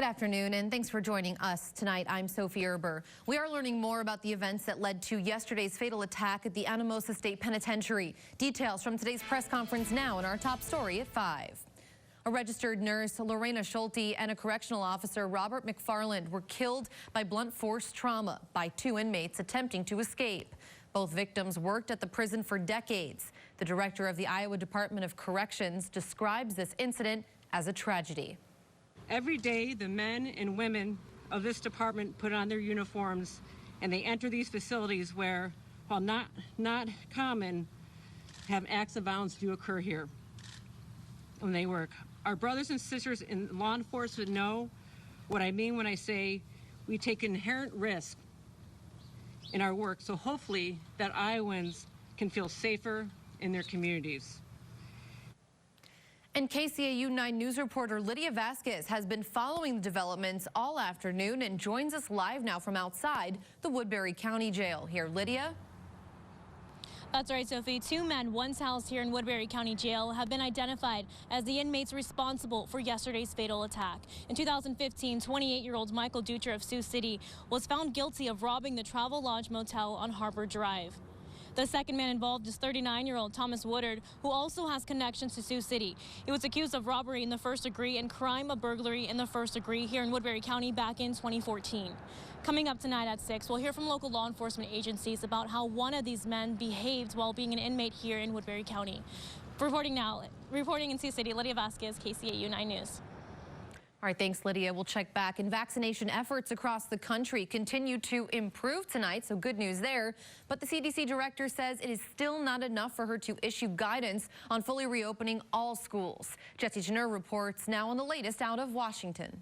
Good afternoon, and thanks for joining us tonight. I'm Sophie Erber. We are learning more about the events that led to yesterday's fatal attack at the Anamosa State Penitentiary. Details from today's press conference now in our top story at 5. A registered nurse, Lorena Schulte, and a correctional officer, Robert McFarland, were killed by blunt force trauma by 2 inmates attempting to escape. Both victims worked at the prison for decades. The director of the Iowa Department of Corrections describes this incident as a tragedy. Every day, the men and women of this department put on their uniforms and they enter these facilities where, while not common, have acts of violence do occur here when they work. Our brothers and sisters in law enforcement know what I mean when I say we take inherent risk in our work, so hopefully that Iowans can feel safer in their communities. And KCAU 9 News reporter Lydia Vasquez has been following the developments all afternoon and joins us live now from outside the Woodbury County Jail. Here, Lydia. That's right, Sophie. 2 men once housed here in Woodbury County Jail have been identified as the inmates responsible for yesterday's fatal attack. In 2015, 28-year-old Michael Dutra of Sioux City was found guilty of robbing the Travel Lodge Motel on Harbor Drive. The second man involved is 39-year-old Thomas Woodard, who also has connections to Sioux City. He was accused of robbery in the first degree and crime of burglary in the first degree here in Woodbury County back in 2014. Coming up tonight at 6, we'll hear from local law enforcement agencies about how one of these men behaved while being an inmate here in Woodbury County. Reporting in Sioux City, Lydia Vasquez, KCAU 9 News. All right, thanks, Lydia. We'll check back. And vaccination efforts across the country continue to improve tonight, so good news there. But the CDC director says it is still not enough for her to issue guidance on fully reopening all schools. Jesse Jenner reports now on the latest out of Washington.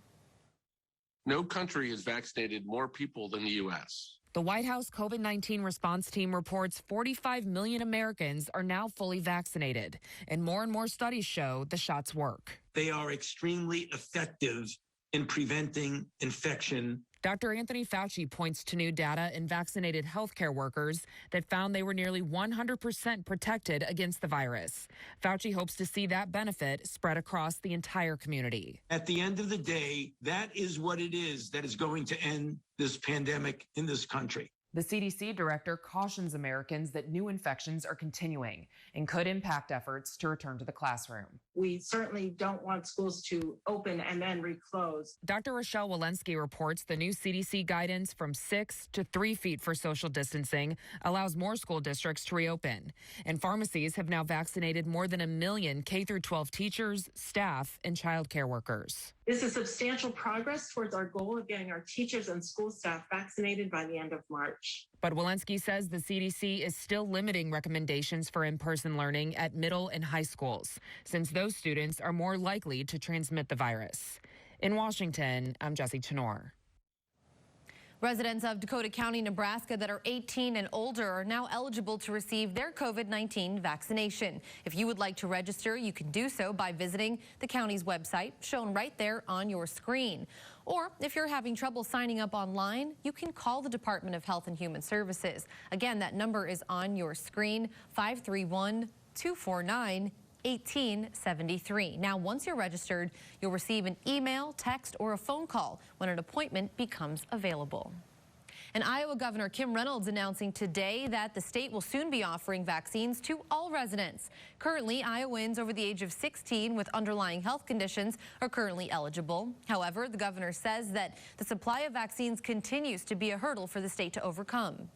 No country has vaccinated more people than the U.S. The White House COVID-19 response team reports 45 million Americans are now fully vaccinated, and more studies show the shots work. They are extremely effective in preventing infection. Dr. Anthony Fauci points to new data in vaccinated healthcare workers that found they were nearly 100% protected against the virus. Fauci hopes to see that benefit spread across the entire community. At the end of the day, that is what it is that is going to end this pandemic in this country. The CDC director cautions Americans that new infections are continuing and could impact efforts to return to the classroom. We certainly don't want schools to open and then reclose. Dr. Rochelle Walensky reports the new CDC guidance from 6 to 3 feet for social distancing allows more school districts to reopen. And pharmacies have now vaccinated more than 1 million K-12 teachers, staff, and child care workers. This is substantial progress towards our goal of getting our teachers and school staff vaccinated by the end of March. But Walensky says the CDC is still limiting recommendations for in-person learning at middle and high schools, since those students are more likely to transmit the virus. In Washington, I'm Jesse Chenor. Residents of Dakota County, Nebraska that are 18 and older are now eligible to receive their COVID-19 vaccination. If you would like to register, you can do so by visiting the county's website, shown right there on your screen. Or if you're having trouble signing up online, you can call the Department of Health and Human Services. Again, that number is on your screen, 531-249-1873. Now, once you're registered, you'll receive an email, text, or a phone call when an appointment becomes available. And Iowa Governor Kim Reynolds announcing today that the state will soon be offering vaccines to all residents. Currently, Iowans over the age of 16 with underlying health conditions are currently eligible. However, the governor says that the supply of vaccines continues to be a hurdle for the state to overcome.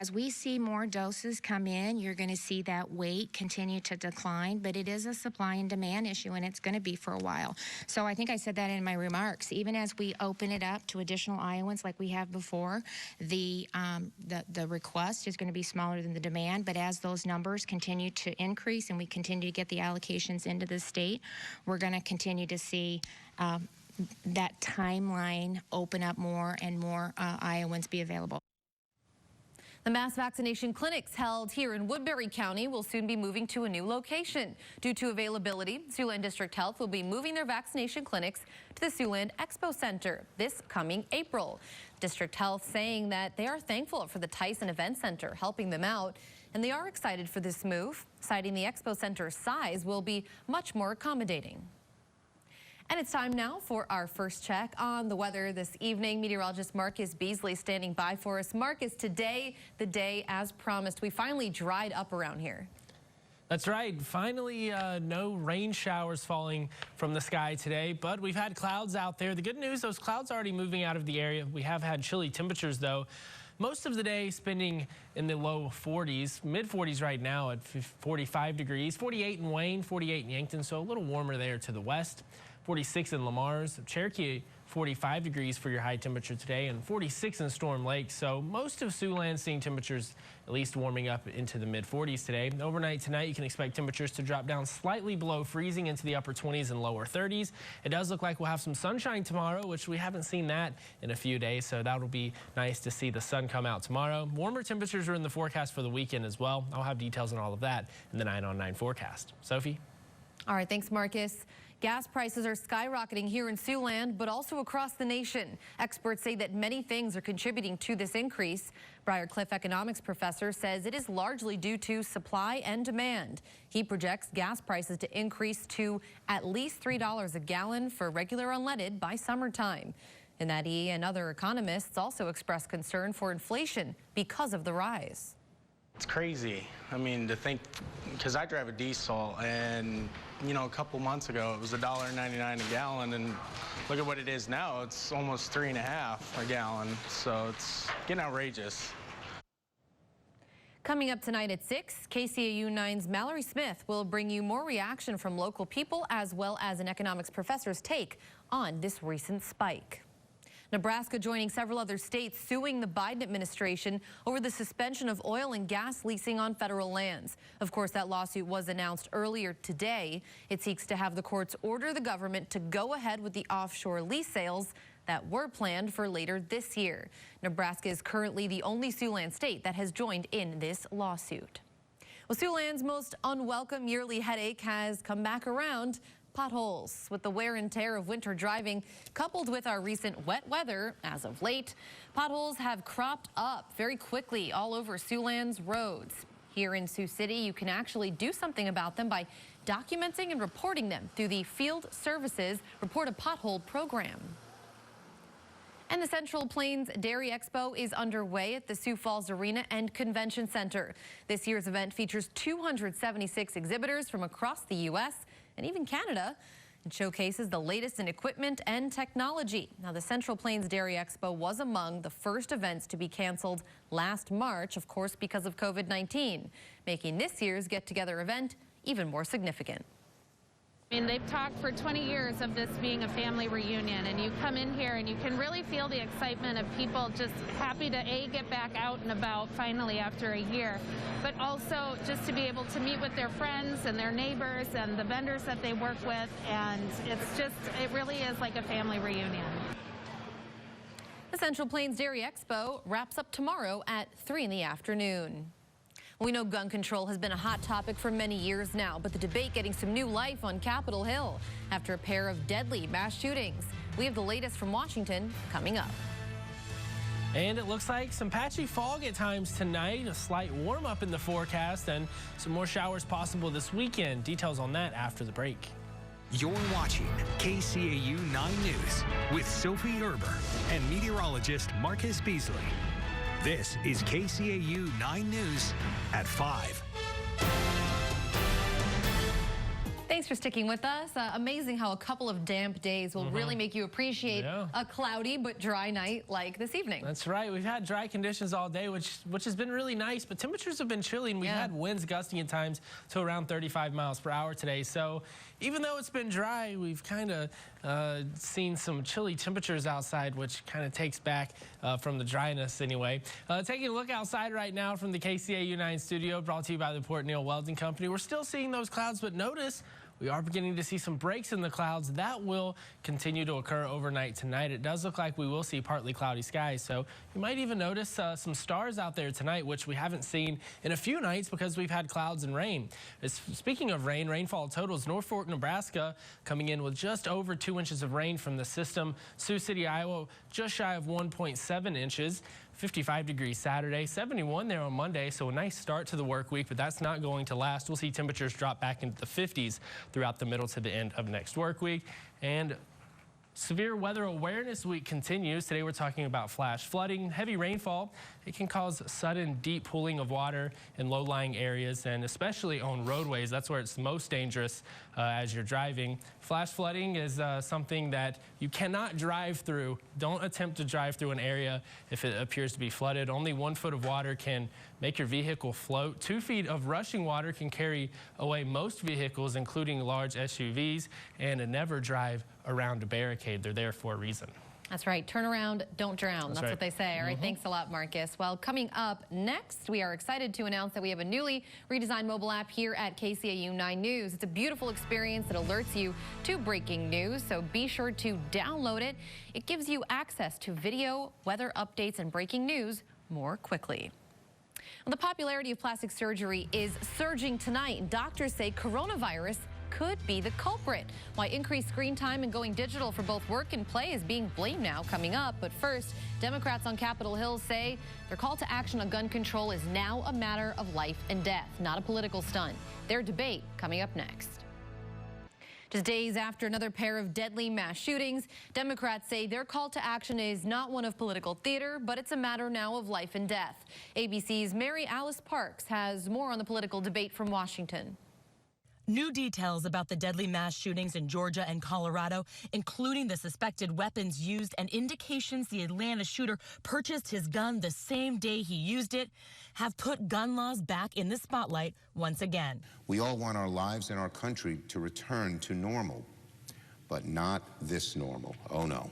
As we see more doses come in, you're going to see that weight continue to decline, but it is a supply and demand issue, and it's going to be for a while. So I think I said that in my remarks. Even as we open it up to additional Iowans like we have before, the request is going to be smaller than the demand, but as those numbers continue to increase and we continue to get the allocations into the state, we're going to continue to see that timeline open up more and more Iowans be available. The mass vaccination clinics held here in Woodbury County will soon be moving to a new location. Due to availability, Siouxland District Health will be moving their vaccination clinics to the Siouxland Expo Center this coming April. District Health saying that they are thankful for the Tyson Event Center helping them out, and they are excited for this move, citing the Expo Center's size will be much more accommodating. And it's time now for our first check on the weather this evening. Meteorologist Marcus Beasley standing by for us. Marcus, today, the day as promised, we finally dried up around here. That's right. Finally, no rain showers falling from the sky today, but we've had clouds out there. The good news, those clouds are already moving out of the area. We have had chilly temperatures, though. Most of the day spending in the low 40s, mid 40s right now at 45 degrees, 48 in Wayne, 48 in Yankton, so a little warmer there to the west. 46 in Lamar's, Cherokee, 45 degrees for your high temperature today, and 46 in Storm Lake. So most of Siouxland seeing temperatures at least warming up into the mid 40s today. Overnight tonight, you can expect temperatures to drop down slightly below freezing into the upper 20s and lower 30s. It does look like we'll have some sunshine tomorrow, which we haven't seen that in a few days, so that'll be nice to see the sun come out tomorrow. Warmer temperatures are in the forecast for the weekend as well. I'll have details on all of that in the 9 on 9 forecast. Sophie? All right, thanks, Marcus. Gas prices are skyrocketing here in Siouxland, but also across the nation. Experts say that many things are contributing to this increase. Briarcliff economics professor says it is largely due to supply and demand. He projects gas prices to increase to at least $3 a gallon for regular unleaded by summertime. And that he and other economists also express concern for inflation because of the rise. It's crazy. I mean, to think, because I drive a diesel, and you know, a couple months ago it was $1.99 a gallon, and look at what it is now. It's almost $3.50 a gallon, so it's getting outrageous. Coming up tonight at 6, KCAU 9's Mallory Smith will bring you more reaction from local people as well as an economics professor's take on this recent spike. Nebraska joining several other states suing the Biden administration over the suspension of oil and gas leasing on federal lands. Of course, that lawsuit was announced earlier today. It seeks to have the courts order the government to go ahead with the offshore lease sales that were planned for later this year. Nebraska is currently the only Siouxland state that has joined in this lawsuit. Well, Siouxland's most unwelcome yearly headache has come back around. Potholes. With the wear and tear of winter driving, coupled with our recent wet weather as of late, potholes have cropped up very quickly all over Siouxland's roads. Here in Sioux City, you can actually do something about them by documenting and reporting them through the Field Services Report a Pothole program. And the Central Plains Dairy Expo is underway at the Sioux Falls Arena and Convention Center. This year's event features 276 exhibitors from across the U.S. and even Canada. It showcases the latest in equipment and technology. Now, the Central Plains Dairy Expo was among the first events to be canceled last March, of course, because of COVID-19, making this year's get-together event even more significant. I mean, they've talked for 20 years of this being a family reunion, and you come in here and you can really feel the excitement of people just happy to, A, get back out and about finally after a year, but also just to be able to meet with their friends and their neighbors and the vendors that they work with, and it really is like a family reunion. The Central Plains Dairy Expo wraps up tomorrow at 3 in the afternoon. We know gun control has been a hot topic for many years now, but the debate getting some new life on Capitol Hill after a pair of deadly mass shootings. We have the latest from Washington coming up. And it looks like some patchy fog at times tonight, a slight warm up in the forecast, and some more showers possible this weekend. Details on that after the break. You're watching KCAU 9 News with Sophie Erber and meteorologist Marcus Beasley. This is KCAU 9 News at 5. Thanks for sticking with us. Amazing how a couple of damp days will really make you appreciate a cloudy but dry night like this evening. That's right. We've had dry conditions all day, which has been really nice, but temperatures have been chilly, and we've had winds gusting at times to around 35 miles per hour today. So even though it's been dry, we've kind of seen some chilly temperatures outside, which kind of takes back from the dryness anyway. Taking a look outside right now from the KCAU 9 studio, brought to you by the Port Neal Welding Company. We're still seeing those clouds, but notice we are beginning to see some breaks in the clouds. That will continue to occur overnight tonight. It does look like we will see partly cloudy skies, so you might even notice some stars out there tonight, which we haven't seen in a few nights because we've had clouds and rain. Speaking of rain, rainfall totals, North Fork, Nebraska coming in with just over 2 inches of rain from the system. Sioux City, Iowa, just shy of 1.7 inches. 55 degrees Saturday, 71 there on Monday, so a nice start to the work week, but that's not going to last. We'll see temperatures drop back into the 50s throughout the middle to the end of next work week. And Severe Weather Awareness Week continues. Today we're talking about flash flooding, heavy rainfall. It can cause sudden deep pooling of water in low-lying areas and especially on roadways. That's where it's most dangerous as you're driving. Flash flooding is something that you cannot drive through. Don't attempt to drive through an area if it appears to be flooded. Only 1 foot of water can make your vehicle float. 2 feet of rushing water can carry away most vehicles, including large SUVs, and never drive around a barricade. They're there for a reason. That's right. Turn around, don't drown. That's right. what they say. All right. Thanks a lot, Marcus. Well, coming up next, we are excited to announce that we have a newly redesigned mobile app here at KCAU 9 News. It's a beautiful experience that alerts you to breaking news, so be sure to download it. It gives you access to video, weather updates, and breaking news more quickly. Well, the popularity of plastic surgery is surging tonight. Doctors say coronavirus could be the culprit. Why increased screen time and going digital for both work and play is being blamed now, coming up. But first, Democrats on Capitol Hill say their call to action on gun control is now a matter of life and death, not a political stunt. Their debate coming up next. Just days after another pair of deadly mass shootings, Democrats say their call to action is not one of political theater, but it's a matter now of life and death. ABC's Mary Alice Parks has more on the political debate from Washington. New details about the deadly mass shootings in Georgia and Colorado, including the suspected weapons used and indications the Atlanta shooter purchased his gun the same day he used it, have put gun laws back in the spotlight once again. We all want our lives and our country to return to normal, but not this normal. Oh no,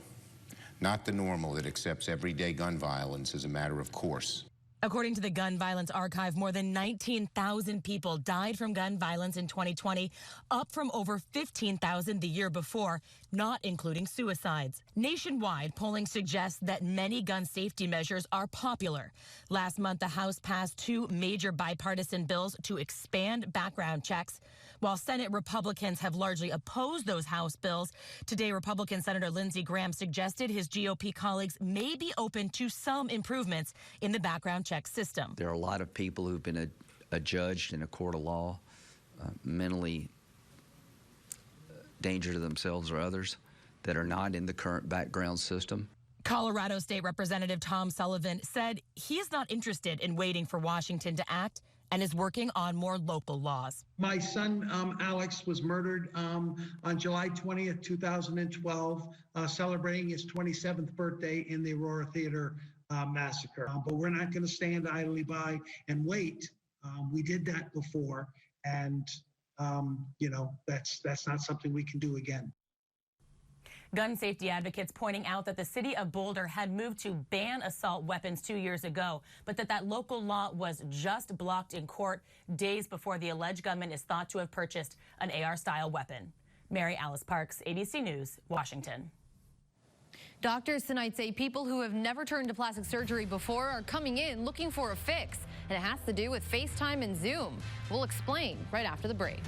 not the normal that accepts everyday gun violence as a matter of course. According to the Gun Violence Archive, more than 19,000 people died from gun violence in 2020, up from over 15,000 the year before, not including suicides. Nationwide, polling suggests that many gun safety measures are popular. Last month, the House passed 2 major bipartisan bills to expand background checks. While Senate Republicans have largely opposed those House bills, today Republican Senator Lindsey Graham suggested his GOP colleagues may be open to some improvements in the background check system. There are a lot of people who've been adjudged in a court of law, mentally danger to themselves or others, that are not in the current background system. Colorado State Representative Tom Sullivan said he is not interested in waiting for Washington to act and is working on more local laws. My son, Alex, was murdered on July 20th, 2012, celebrating his 27th birthday in the Aurora Theater massacre. But we're not going to stand idly by and wait. We did that before, and that's not something we can do again. Gun safety advocates pointing out that the city of Boulder had moved to ban assault weapons 2 years ago, but that local law was just blocked in court days before the alleged gunman is thought to have purchased an AR-style weapon. Mary Alice Parks, ABC News, Washington. Doctors tonight say people who have never turned to plastic surgery before are coming in looking for a fix, and it has to do with FaceTime and Zoom. We'll explain right after the break.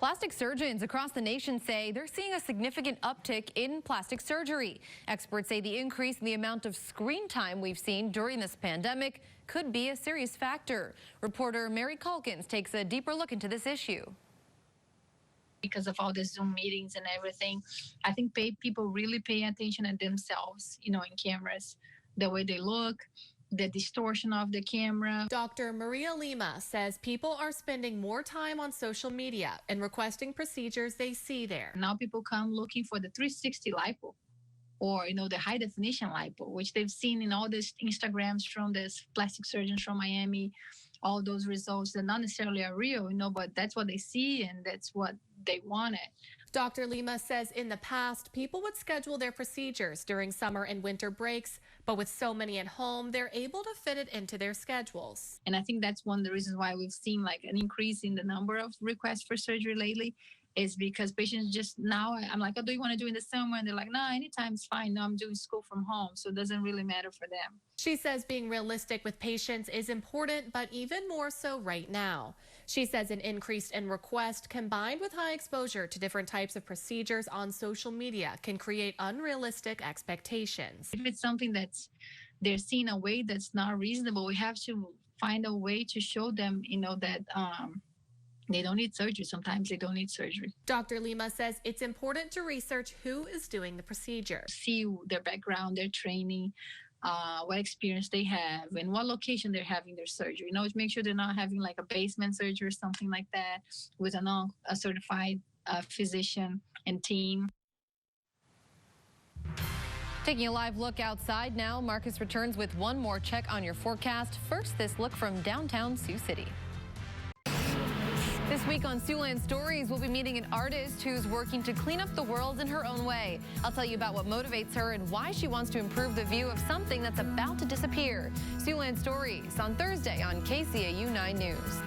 Plastic surgeons across the nation say they're seeing a significant uptick in plastic surgery. Experts say the increase in the amount of screen time we've seen during this pandemic could be a serious factor. Reporter Mary Calkins takes a deeper look into this issue. Because of all the Zoom meetings and everything, I think people really pay attention to themselves, in cameras, the way they look, the distortion of the camera. Dr. Maria Lima says people are spending more time on social media and requesting procedures they see there. Now people come looking for the 360 lipo or, the high definition lipo, which they've seen in all these Instagrams from this plastic surgeons from Miami. All those results that not necessarily are real, but that's what they see and that's what they wanted. Dr. Lima says in the past, people would schedule their procedures during summer and winter breaks, but with so many at home, they're able to fit it into their schedules. And I think that's one of the reasons why we've seen an increase in the number of requests for surgery lately, is because patients just now, I'm like, oh, do you want to do it in the summer? And they're like, no, anytime's fine. No, I'm doing school from home. So it doesn't really matter for them. She says being realistic with patients is important, but even more so right now. She says an increase in request combined with high exposure to different types of procedures on social media can create unrealistic expectations. If it's something that's they're seeing a way that's not reasonable, we have to find a way to show them, that they don't need surgery. Sometimes they don't need surgery. Dr. Lima says it's important to research who is doing the procedure. See their background, their training, what experience they have, and what location they're having their surgery. You know, to make sure they're not having like a basement surgery or something like that with a certified physician and team. Taking a live look outside now, Marcus returns with one more check on your forecast. First, this look from downtown Sioux City. This week on Siouxland Stories, we'll be meeting an artist who's working to clean up the world in her own way. I'll tell you about what motivates her and why she wants to improve the view of something that's about to disappear. Siouxland Stories on Thursday on KCAU 9 News.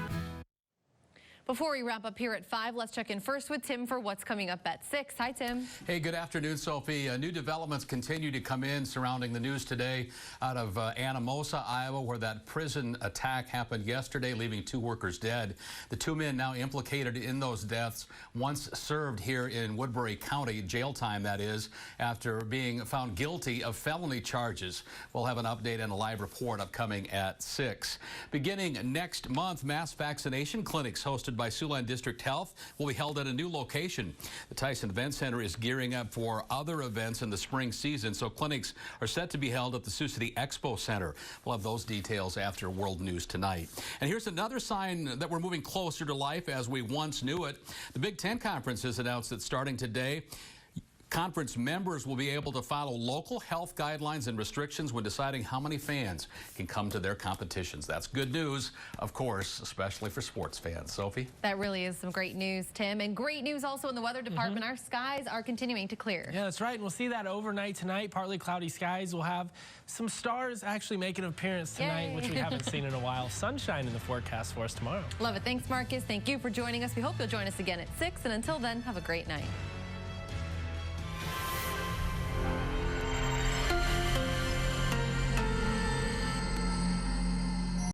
Before we wrap up here at 5, let's check in first with Tim for what's coming up at 6. Hi, Tim. Hey, good afternoon, Sophie. New developments continue to come in surrounding the news today out of Anamosa, Iowa, where that prison attack happened yesterday, leaving 2 workers dead. The 2 men now implicated in those deaths once served here in Woodbury County, jail time that is, after being found guilty of felony charges. We'll have an update and a live report upcoming at 6. Beginning next month, mass vaccination clinics hosted by Siouxland District Health will be held at a new location. The Tyson Event Center is gearing up for other events in the spring season, so clinics are set to be held at the Sioux City Expo Center. We'll have those details after World News Tonight. And here's another sign that we're moving closer to life as we once knew it. The Big Ten Conference has announced that starting today, conference members will be able to follow local health guidelines and restrictions when deciding how many fans can come to their competitions. That's good news, of course, especially for sports fans. Sophie? That really is some great news, Tim. And great news also in the weather department. Our skies are continuing to clear. Yeah, that's right. And we'll see that overnight tonight. Partly cloudy skies. We'll have some stars actually make an appearance tonight, which we haven't seen in a while. Sunshine in the forecast for us tomorrow. Love it. Thanks, Marcus. Thank you for joining us. We hope you'll join us again at 6. And until then, have a great night.